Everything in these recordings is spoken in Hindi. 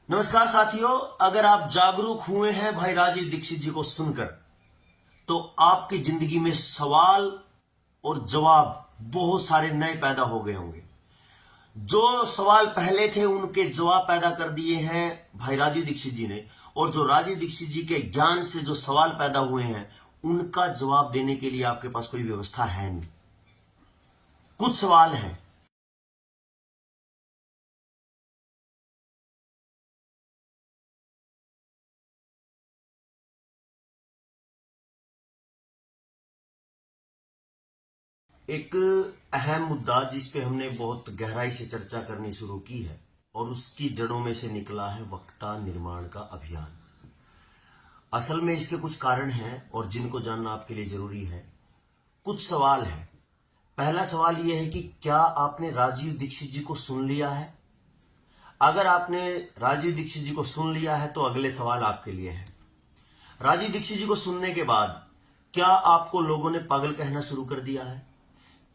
नमस्कार साथियों, अगर आप जागरूक हुए हैं भाई राजीव दीक्षित जी को सुनकर, तो आपकी जिंदगी में सवाल और जवाब बहुत सारे नए पैदा हो गए होंगे। जो सवाल पहले थे उनके जवाब पैदा कर दिए हैं भाई राजीव दीक्षित जी ने, और जो राजीव दीक्षित जी के ज्ञान से जो सवाल पैदा हुए हैं उनका जवाब देने के लिए आपके पास कोई व्यवस्था है नहीं। कुछ सवाल हैं। एक अहम मुद्दा जिस पे हमने बहुत गहराई से चर्चा करनी शुरू की है और उसकी जड़ों में से निकला है वक्ता निर्माण का अभियान। असल में इसके कुछ कारण हैं और जिनको जानना आपके लिए जरूरी है। कुछ सवाल हैं। पहला सवाल यह है कि क्या आपने राजीव दीक्षित जी को सुन लिया है? अगर आपने राजीव दीक्षित जी को सुन लिया है तो अगले सवाल आपके लिए है। राजीव दीक्षित जी को सुनने के बाद क्या आपको लोगों ने पागल कहना शुरू कर दिया है?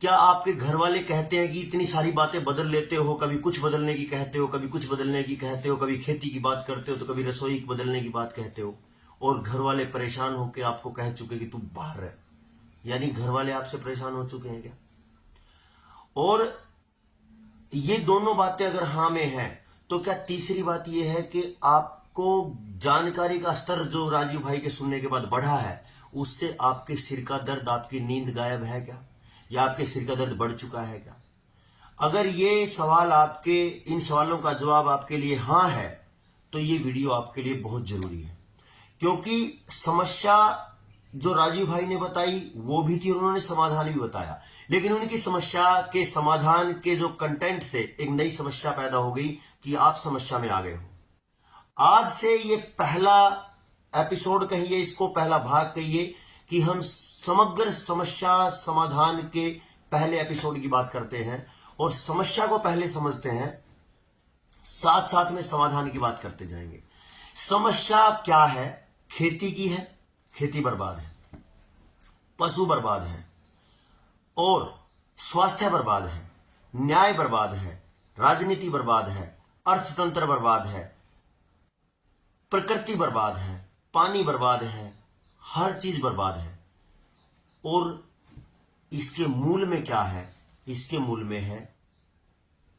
क्या आपके घर वाले कहते हैं कि इतनी सारी बातें बदल लेते हो, कभी कुछ बदलने की कहते हो, कभी कुछ बदलने की कहते हो, कभी खेती की बात करते हो तो कभी रसोई की बदलने की बात कहते हो, और घर वाले परेशान होकर आपको कह चुके कि तू बाहर है। यानी घर वाले आपसे परेशान हो चुके हैं क्या? और ये दोनों बातें अगर हाँ में है तो क्या तीसरी बात यह है कि आपको जानकारी का स्तर जो राजीव भाई के सुनने के बाद बढ़ा है उससे आपके सिर का दर्द, आपकी नींद गायब है क्या, या आपके सिर का दर्द बढ़ चुका है क्या? अगर ये सवाल आपके, इन सवालों का जवाब आपके लिए हाँ है तो ये वीडियो आपके लिए बहुत जरूरी है, क्योंकि समस्या जो राजीव भाई ने बताई वो भी थी, उन्होंने समाधान भी बताया, लेकिन उनकी समस्या के समाधान के जो कंटेंट से एक नई समस्या पैदा हो गई कि आप समस्या में आ गए हो। आज से ये पहला एपिसोड कहिए, इसको पहला भाग कहिए कि हम समग्र समस्या समाधान के पहले एपिसोड की बात करते हैं और समस्या को पहले समझते हैं, साथ साथ में समाधान की बात करते जाएंगे। समस्या क्या है? खेती की है, खेती बर्बाद है, पशु बर्बाद है, और स्वास्थ्य बर्बाद है, न्याय बर्बाद है, राजनीति बर्बाद है, अर्थतंत्र बर्बाद है, प्रकृति बर्बाद है, पानी बर्बाद है, हर चीज बर्बाद है। और इसके मूल में क्या है? इसके मूल में है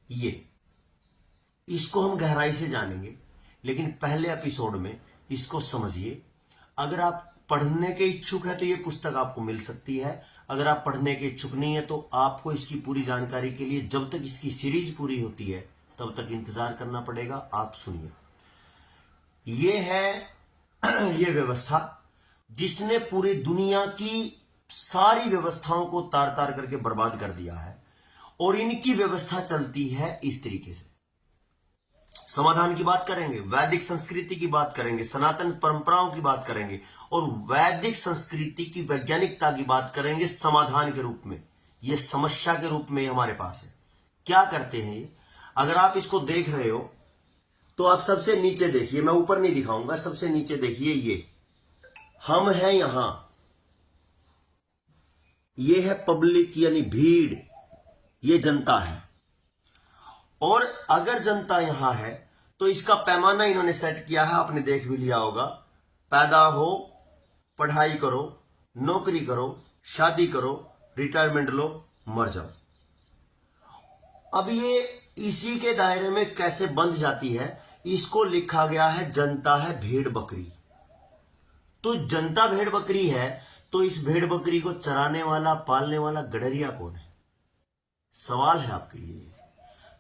ये। इसको हम गहराई से जानेंगे, लेकिन पहले एपिसोड में इसको समझिए। अगर आप पढ़ने के इच्छुक है तो ये पुस्तक आपको मिल सकती है। अगर आप पढ़ने के इच्छुक नहीं है तो आपको इसकी पूरी जानकारी के लिए जब तक इसकी सीरीज पूरी होती है तब तक इंतजार करना पड़ेगा। आप सुनिए। ये है ये व्यवस्था जिसने पूरी दुनिया की सारी व्यवस्थाओं को तार तार करके बर्बाद कर दिया है, और इनकी व्यवस्था चलती है इस तरीके से। समाधान की बात करेंगे, वैदिक संस्कृति की बात करेंगे, सनातन परंपराओं की बात करेंगे, और वैदिक संस्कृति की वैज्ञानिकता की बात करेंगे समाधान के रूप में। यह समस्या के रूप में हमारे पास है। क्या करते हैं ये? अगर आप इसको देख रहे हो तो आप सबसे नीचे देखिए, मैं ऊपर नहीं दिखाऊंगा, सबसे नीचे देखिए। ये हम हैं यहां, ये है पब्लिक यानी भीड़, ये जनता है। और अगर जनता यहां है तो इसका पैमाना इन्होंने सेट किया है, आपने देख भी लिया होगा। पैदा हो, पढ़ाई करो, नौकरी करो, शादी करो, रिटायरमेंट लो, मर जाओ। अब ये इसी के दायरे में कैसे बंध जाती है, इसको लिखा गया है जनता है भेड़ बकरी। तो जनता भेड़ बकरी है तो इस भेड़ बकरी को चराने वाला, पालने वाला गडरिया कौन है? सवाल है आपके लिए।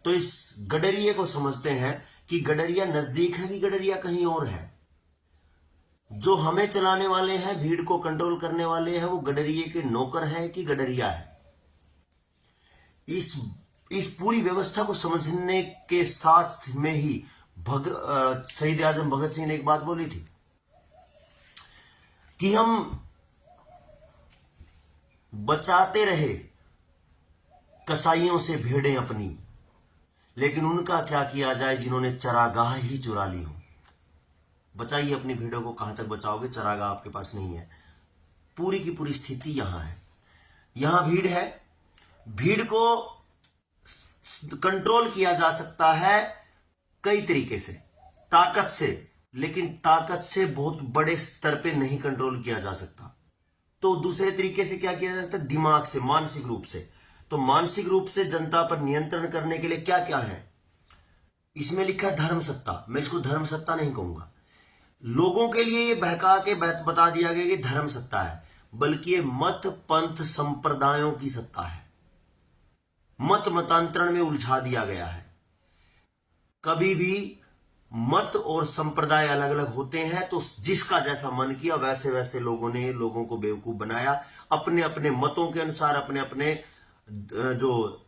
तो इस गडरिये को समझते हैं कि गडरिया नजदीक है कि गडरिया कहीं और है। जो हमें चलाने वाले हैं, भीड़ को कंट्रोल करने वाले हैं, वो गडरिये के नौकर हैं कि गडरिया है? इस पूरी व्यवस्था को समझने के साथ में ही शहीद आजम भगत सिंह ने एक बात बोली थी कि हम बचाते रहे कसाईयों से भेड़ें अपनी, लेकिन उनका क्या किया जाए जिन्होंने चरागाह ही चुरा ली हो। बचाइए अपनी भीड़ों को, कहां तक बचाओगे? चरागाह आपके पास नहीं है। पूरी की पूरी स्थिति यहां है। यहां भीड़ है, भीड़ को कंट्रोल किया जा सकता है कई तरीके से। ताकत से, लेकिन ताकत से बहुत बड़े स्तर पे नहीं कंट्रोल किया जा सकता। तो दूसरे तरीके से क्या किया जा सकता है? दिमाग से, मानसिक रूप से। तो मानसिक रूप से जनता पर नियंत्रण करने के लिए क्या क्या है? इसमें लिखा है धर्म सत्ता। मैं इसको धर्म सत्ता नहीं कहूंगा, लोगों के लिए ये बहका के बता दिया गया कि धर्म सत्ता है, बल्कि ये मत पंथ संप्रदायों की सत्ता है। मत मतांतरण में उलझा दिया गया है। कभी भी मत और संप्रदाय अलग अलग होते हैं, तो जिसका जैसा मन किया वैसे वैसे लोगों ने लोगों को बेवकूफ बनाया, अपने अपने मतों के अनुसार, अपने अपने जो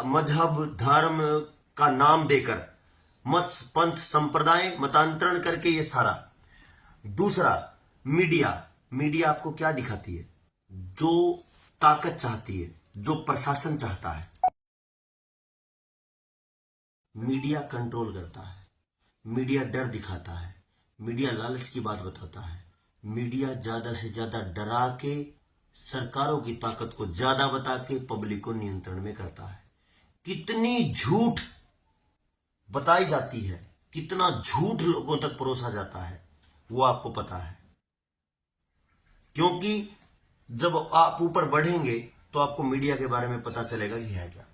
मजहब धर्म का नाम देकर मत पंथ संप्रदाय मतांतरण करके ये सारा। दूसरा, मीडिया। मीडिया आपको क्या दिखाती है? जो ताकत चाहती है, जो प्रशासन चाहता है, मीडिया कंट्रोल करता है। मीडिया डर दिखाता है, मीडिया लालच की बात बताता है, मीडिया ज्यादा से ज्यादा डरा के सरकारों की ताकत को ज्यादा बता के पब्लिक को नियंत्रण में करता है। कितनी झूठ बताई जाती है, कितना झूठ लोगों तक परोसा जाता है, वो आपको पता है। क्योंकि जब आप ऊपर बढ़ेंगे तो आपको मीडिया के बारे में पता चलेगा कि है क्या।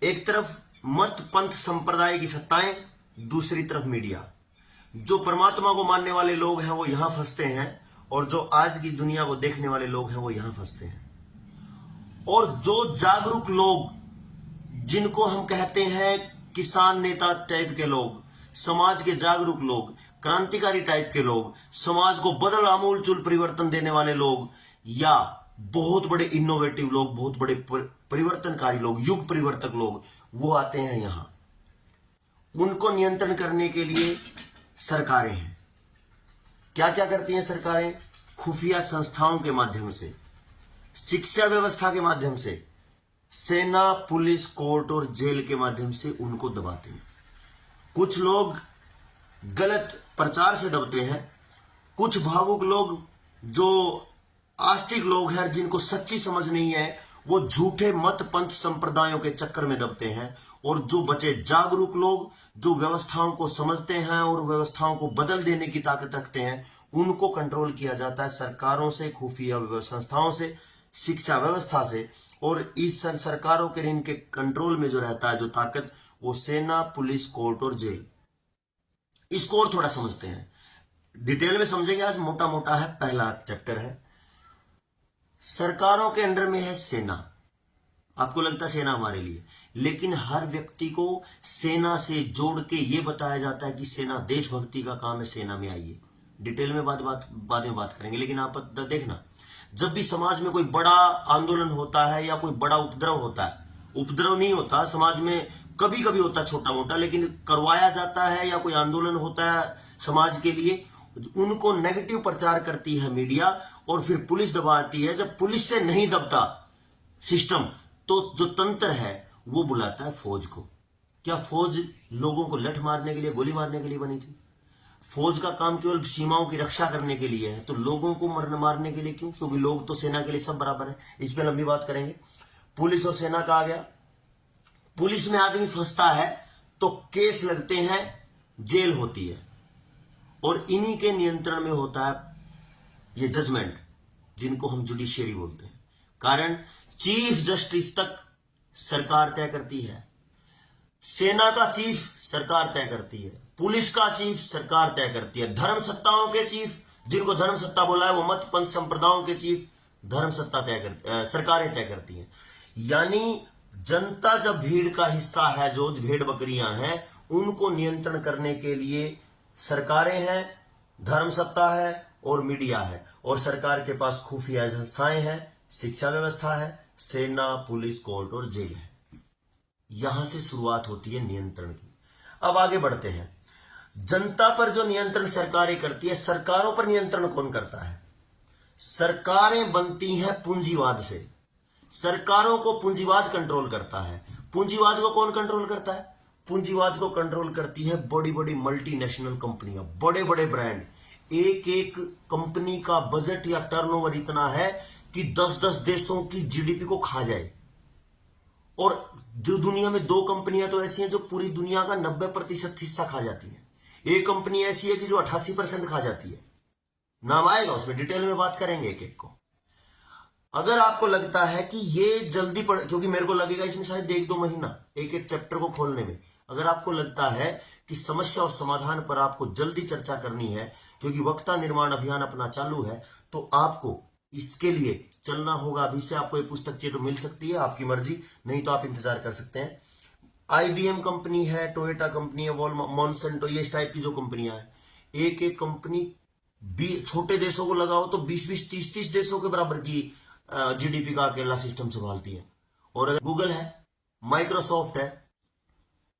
एक तरफ मत पंथ संप्रदाय की सत्ताएं, दूसरी तरफ मीडिया। जो परमात्मा को मानने वाले लोग हैं वो यहां फंसते हैं, और जो आज की दुनिया को देखने वाले लोग हैं वो यहां फंसते हैं। और जो जागरूक लोग, जिनको हम कहते हैं किसान नेता टाइप के लोग, समाज के जागरूक लोग, क्रांतिकारी टाइप के लोग, समाज को बदल आमूलचूल परिवर्तन देने वाले लोग, या बहुत बड़े इनोवेटिव लोग, बहुत बड़े परिवर्तनकारी लोग, युग परिवर्तक लोग, वो आते हैं यहां। उनको नियंत्रण करने के लिए सरकारें हैं। क्या क्या करती हैं सरकारें? खुफिया संस्थाओं के माध्यम से, शिक्षा व्यवस्था के माध्यम से, सेना, पुलिस, कोर्ट और जेल के माध्यम से उनको दबाते हैं। कुछ लोग गलत प्रचार से दबते हैं, कुछ भावुक लोग, जो आस्तिक लोग हैं, जिनको सच्ची समझ नहीं है, वो झूठे मत पंथ संप्रदायों के चक्कर में दबते हैं। और जो बचे जागरूक लोग, जो व्यवस्थाओं को समझते हैं और व्यवस्थाओं को बदल देने की ताकत रखते हैं, उनको कंट्रोल किया जाता है सरकारों से, खुफिया संस्थाओं से, शिक्षा व्यवस्था से। और इस सरकारों के इनके कंट्रोल में जो रहता है, जो ताकत, वो सेना, पुलिस, कोर्ट और जेल। इसको और थोड़ा समझते हैं, डिटेल में समझेंगे आज। मोटा मोटा है, पहला चैप्टर है। सरकारों के अंडर में है सेना। आपको लगता है सेना हमारे लिए, लेकिन हर व्यक्ति को सेना से जोड़ के ये बताया जाता है कि सेना देशभक्ति का काम है, सेना में आइए। डिटेल में बाद में बात करेंगे। लेकिन आप देखना, जब भी समाज में कोई बड़ा आंदोलन होता है या कोई बड़ा उपद्रव होता है, उपद्रव नहीं होता समाज में, कभी कभी होता है छोटा मोटा, लेकिन करवाया जाता है, या कोई आंदोलन होता है समाज के लिए, उनको नेगेटिव प्रचार करती है मीडिया, और फिर पुलिस दबाती है। जब पुलिस से नहीं दबता सिस्टम, तो जो तंत्र है वो बुलाता है फौज को। क्या फौज लोगों को लठ मारने के लिए, गोली मारने के लिए बनी थी? फौज का काम केवल सीमाओं की रक्षा करने के लिए है, तो लोगों को मारने के लिए क्यों? क्योंकि लोग तो सेना के लिए सब बराबर है। इस पे लंबी बात करेंगे। पुलिस और सेना का आ गया। पुलिस में आदमी फंसता है तो केस लगते हैं, जेल होती है, और इन्हीं के नियंत्रण में होता है ये जजमेंट, जिनको हम जुडिशियरी बोलते हैं। कारण चीफ जस्टिस तक सरकार तय करती है, सेना का चीफ सरकार तय करती है, पुलिस का चीफ सरकार तय करती है, धर्म सत्ताओं के चीफ, जिनको धर्म सत्ता बोला है, वो मत पंथ संप्रदायों के चीफ धर्म सत्ता सरकारें तय करती हैं। यानी जनता जब भीड़ का हिस्सा है, जो भेड़ बकरियां हैं, उनको नियंत्रण करने के लिए सरकारें हैं, धर्म सत्ता है और मीडिया है। और सरकार के पास खुफिया संस्थाएं हैं, शिक्षा व्यवस्था है, सेना, पुलिस, कोर्ट और जेल है। यहां से शुरुआत होती है नियंत्रण की। अब आगे बढ़ते हैं। जनता पर जो नियंत्रण सरकारें करती है, सरकारों पर नियंत्रण कौन करता है? सरकारें बनती हैं पूंजीवाद से। सरकारों को पूंजीवाद कंट्रोल करता है। पूंजीवाद को कौन कंट्रोल करता है? पूंजीवाद को कंट्रोल करती है बड़ी बड़ी मल्टीनेशनल कंपनियां, बड़े बड़े ब्रांड। एक एक कंपनी का बजट या टर्नओवर इतना है कि 10-10 देशों की जीडीपी को खा जाए। और जो दुनिया में दो कंपनियां तो ऐसी हैं जो पूरी दुनिया का 90% हिस्सा खा जाती हैं। एक कंपनी ऐसी है कि जो 88% खा जाती है। नाम आएगा उसमें, डिटेल में बात करेंगे एक एक को। अगर आपको लगता है कि ये जल्दी पढ़, क्योंकि मेरे को लगेगा इसमें शायद 1-2 महीना एक एक चैप्टर को खोलने में। अगर आपको लगता है कि समस्या और समाधान पर आपको जल्दी चर्चा करनी है, क्योंकि वक्ता निर्माण अभियान अपना चालू है, तो आपको इसके लिए चलना होगा। अभी से आपको ये पुस्तक चाहिए तो मिल सकती है, आपकी मर्जी, नहीं तो आप इंतजार कर सकते हैं। IBM कंपनी है, टोयोटा कंपनी है, मॉन्सेंटो, ये इस टाइप की जो कंपनियां हैं, एक एक कंपनी छोटे देशों को लगाओ तो 20-20, 30-30 देशों के बराबर की GDP का अकेला सिस्टम संभालती है। और अगर गूगल है, माइक्रोसॉफ्ट है,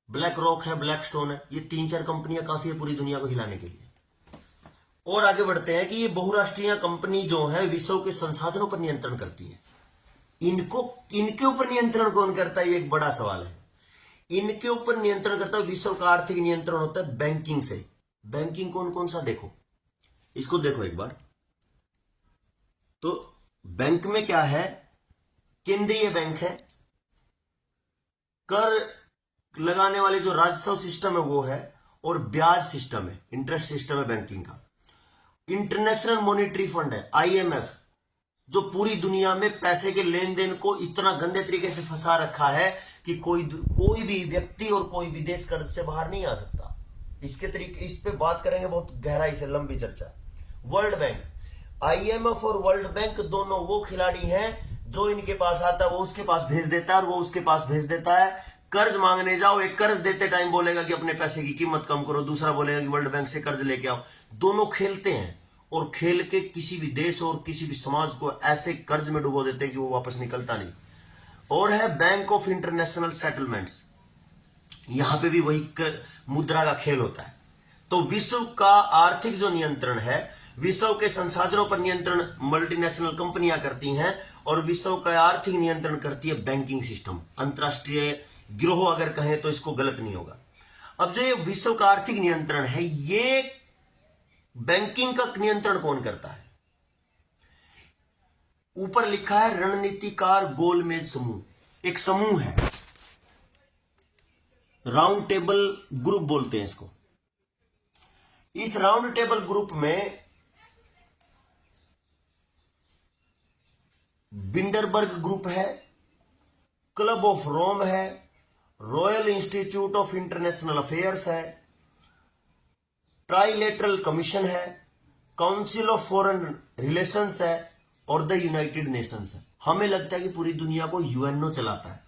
ब्लैक रॉक है, ब्लैकस्टोन है, ये 3-4 कंपनियां काफी है पूरी दुनिया को हिलाने के लिए। और आगे बढ़ते हैं कि ये बहुराष्ट्रीय कंपनी जो है विश्व के संसाधनों पर नियंत्रण करती है। इनके ऊपर नियंत्रण कौन करता है, ये एक बड़ा सवाल है। इनके ऊपर नियंत्रण करता है विश्व का आर्थिक नियंत्रण होता है बैंकिंग से। बैंकिंग कौन कौन सा, देखो इसको देखो एक बार। तो बैंक में क्या है, केंद्रीय बैंक है, कर लगाने वाले जो राजस्व सिस्टम है वो है, और ब्याज सिस्टम है, इंटरेस्ट सिस्टम है बैंकिंग का। इंटरनेशनल मॉनिटरी फंड है, IMF, जो पूरी दुनिया में पैसे के लेन देन को इतना गंदे तरीके से फंसा रखा है कि कोई भी व्यक्ति और कोई भी देश कर्ज से बाहर नहीं आ सकता। इसके तरीके, इस पे बात करेंगे बहुत गहराई से, लंबी चर्चा। वर्ल्ड बैंक, IMF और वर्ल्ड बैंक दोनों वो खिलाड़ी हैं जो इनके पास आता है वो उसके पास भेज देता है और वो उसके पास भेज देता है। कर्ज मांगने जाओ, एक कर्ज देते टाइम बोलेगा कि अपने पैसे की कीमत कम करो, दूसरा बोलेगा कि वर्ल्ड बैंक से कर्ज लेके आओ। दोनों खेलते हैं और खेल के किसी भी देश और किसी भी समाज को ऐसे कर्ज में डुबो देते हैं कि वो वापस निकलता नहीं। और है बैंक ऑफ इंटरनेशनल सेटलमेंट्स, यहां पे भी वही मुद्रा का खेल होता है। तो विश्व का आर्थिक जो नियंत्रण है, विश्व के संसाधनों पर नियंत्रण मल्टीनेशनल कंपनियां करती हैं, और विश्व का आर्थिक नियंत्रण करती है बैंकिंग सिस्टम, अंतरराष्ट्रीय गिरोह अगर कहें तो इसको गलत नहीं होगा। अब जो ये विश्व का आर्थिक नियंत्रण है, ये बैंकिंग का नियंत्रण कौन करता है? ऊपर लिखा है रणनीतिकार गोलमेज समूह, एक समूह है, राउंड टेबल ग्रुप बोलते हैं इसको। इस राउंड टेबल ग्रुप में बिंडरबर्ग ग्रुप है, क्लब ऑफ रोम है, royal institute of international affairs है, ट्राइलेटरल कमीशन है, काउंसिल ऑफ फॉरेन रिलेशंस है, और द यूनाइटेड नेशंस है। हमें लगता है कि पूरी दुनिया को यूएनओ चलाता है,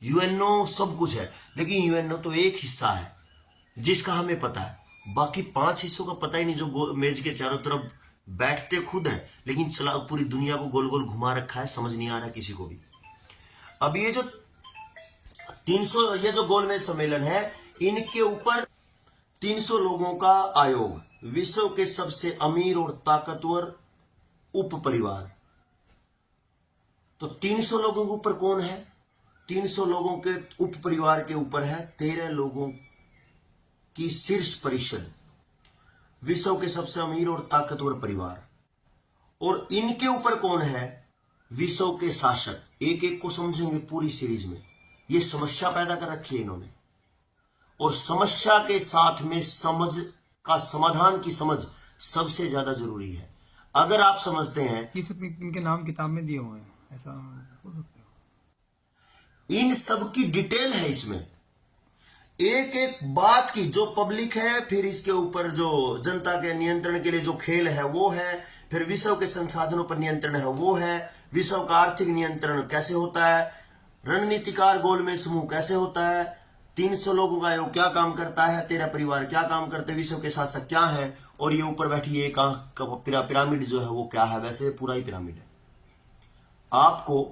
यूएनओ सब कुछ है, लेकिन यूएनओ तो एक हिस्सा है जिसका हमें पता है, बाकी 5 हिस्सों का पता ही नहीं, जो मेज के चारों तरफ बैठते खुद हैं लेकिन चला पूरी दुनिया को गोल गोल घुमा रखा है, समझ नहीं आ रहा किसी को भी। अब ये जो 300, ये जो गोलमेज सम्मेलन है, इनके ऊपर 300 लोगों का आयोग, विश्व के सबसे अमीर और ताकतवर उप परिवार। तो 300 लोगों के ऊपर कौन है? 300 लोगों के उप परिवार के ऊपर है 13 लोगों की शीर्ष परिषद, विश्व के सबसे अमीर और ताकतवर परिवार। और इनके ऊपर कौन है? विश्व के शासक। एक एक को समझेंगे पूरी सीरीज में। ये समस्या पैदा कर रखी है इन्होंने, और समस्या के साथ में समझ का समाधान की समझ सबसे ज्यादा जरूरी है। अगर आप समझते हैं, ये सब इनके नाम किताब में दिए हुए हैं, ऐसा बोल सकते हो? इन सब की डिटेल है इसमें, एक एक बात की, जो पब्लिक है, फिर इसके ऊपर जो जनता के नियंत्रण के लिए जो खेल है वो है, फिर विश्व के संसाधनों पर नियंत्रण है वो है, विश्व का आर्थिक नियंत्रण कैसे होता है, रणनीतिकार गोलमेज समूह कैसे होता है, 300 लोगों का आयोग क्या काम करता है, 13 परिवार क्या काम करते हैं, विश्व के शासक क्या है, और ये ऊपर बैठी एक आंख का पिरामिड जो है वो क्या है। वैसे पूरा ही पिरामिड है। आपको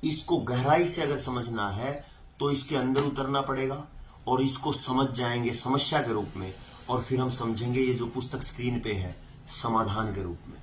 इसको गहराई से अगर समझना है तो इसके अंदर उतरना पड़ेगा, और इसको समझ जाएंगे समस्या के रूप में, और फिर हम समझेंगे ये जो पुस्तक स्क्रीन पे है समाधान के रूप में।